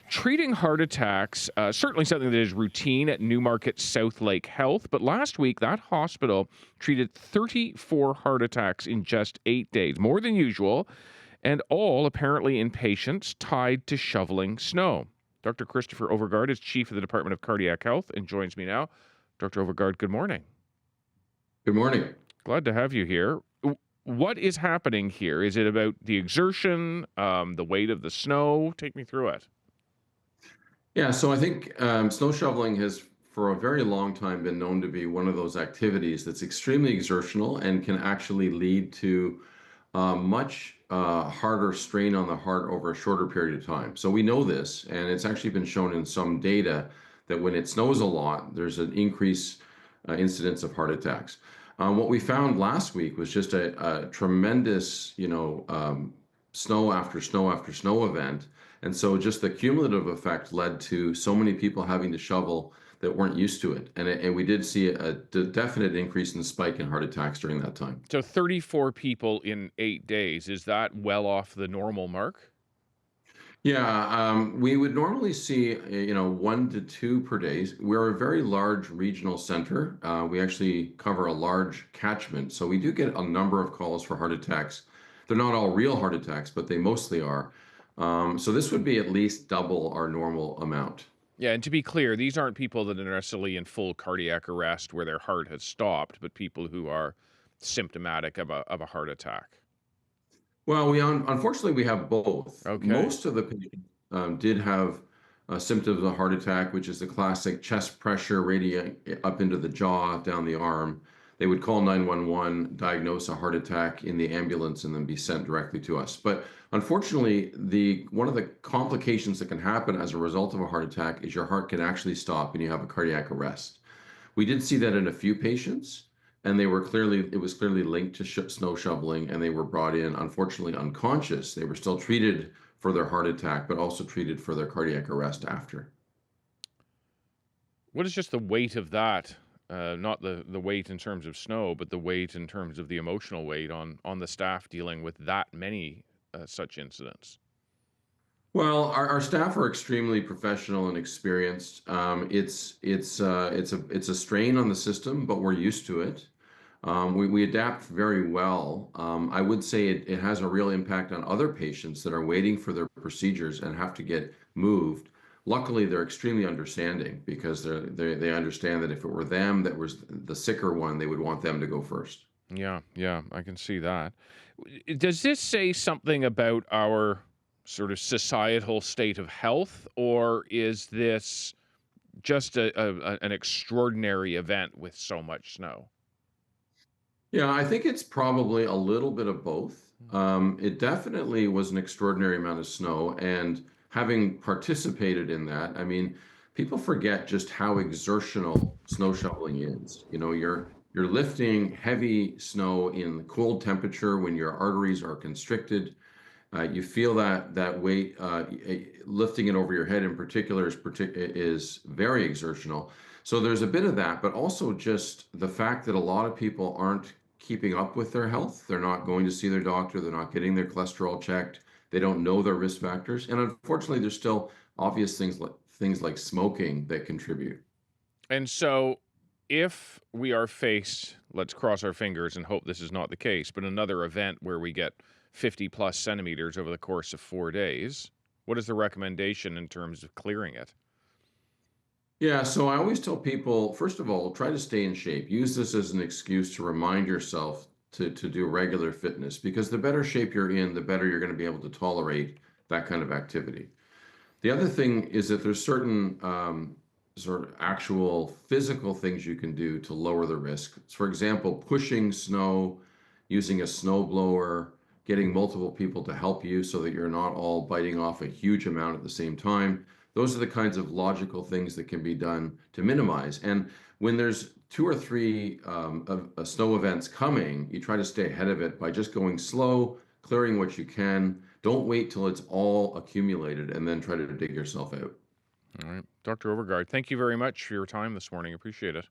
Treating heart attacks, certainly something that is routine at Newmarket Southlake Health, but last week that hospital treated 34 heart attacks in just 8 days, more than usual, and all apparently in patients tied to shoveling snow. Dr. Christopher Overgaard is chief of the Department of Cardiac Health and joins me now. Dr. Overgaard, good morning. Good morning. Glad to have you here. What is happening here? Is it about the exertion, the weight of the snow? Take me through it. Yeah, so I think snow shoveling has, for a very long time, been known to be one of those activities that's extremely exertional and can actually lead to much harder strain on the heart over a shorter period of time. So we know this, and it's actually been shown in some data that when it snows a lot, there's an increased incidence of heart attacks. What we found last week was just a tremendous, snow after snow after snow event. And so just the cumulative effect led to so many people having to shovel that weren't used to it. And we did see a definite increase in spike in heart attacks during that time. So 34 people in 8 days, is that well off the normal mark? Yeah, we would normally see, 1 to 2 per day. We're a very large regional center. We actually cover a large catchment. So we do get a number of calls for heart attacks. They're not all real heart attacks, but they mostly are. So this would be at least double our normal amount. Yeah, and to be clear, these aren't people that are necessarily in full cardiac arrest where their heart has stopped, but people who are symptomatic of a heart attack. Well, unfortunately we have both. Okay. Most of the patients did have symptoms of a heart attack, which is the classic chest pressure radiating up into the jaw, down the arm. They would call 911, diagnose a heart attack in the ambulance, and then be sent directly to us. But unfortunately, one of the complications that can happen as a result of a heart attack is your heart can actually stop and you have a cardiac arrest. We did see that in a few patients, and it was clearly linked to snow shoveling, and they were brought in, unfortunately, unconscious. They were still treated for their heart attack, but also treated for their cardiac arrest after. What is just the weight of that? Not the weight in terms of snow, but the weight in terms of the emotional weight on the staff dealing with that many such incidents. Well, our staff are extremely professional and experienced. It's a strain on the system, but we're used to it. We adapt very well. I would say it has a real impact on other patients that are waiting for their procedures and have to get moved. Luckily, they're extremely understanding because they understand that if it were them that was the sicker one, they would want them to go first. Yeah, yeah, I can see that. Does this say something about our sort of societal state of health, or is this just an extraordinary event with so much snow? Yeah, I think it's probably a little bit of both. It definitely was an extraordinary amount of snow, and having participated in that, I mean, people forget just how exertional snow shoveling is. You're lifting heavy snow in cold temperature when your arteries are constricted. You feel that weight, lifting it over your head in particular is very exertional. So there's a bit of that, but also just the fact that a lot of people aren't keeping up with their health. They're not going to see their doctor. They're not getting their cholesterol checked. They don't know their risk factors. And unfortunately, there's still obvious things like smoking that contribute. And so, if we are faced, let's cross our fingers and hope this is not the case, but another event where we get 50 plus centimeters over the course of 4 days, what is the recommendation in terms of clearing it? Yeah, so I always tell people, first of all, try to stay in shape. Use this as an excuse to remind yourself to do regular fitness, because the better shape you're in, the better you're going to be able to tolerate that kind of activity. The other thing is that there's certain sort of actual physical things you can do to lower the risk. For example, pushing snow, using a snow blower, getting multiple people to help you so that you're not all biting off a huge amount at the same time. Those are the kinds of logical things that can be done to minimize. And when there's two or three snow events coming, you try to stay ahead of it by just going slow, clearing what you can. Don't wait till it's all accumulated and then try to dig yourself out. All right. Dr. Overgaard, thank you very much for your time this morning. Appreciate it.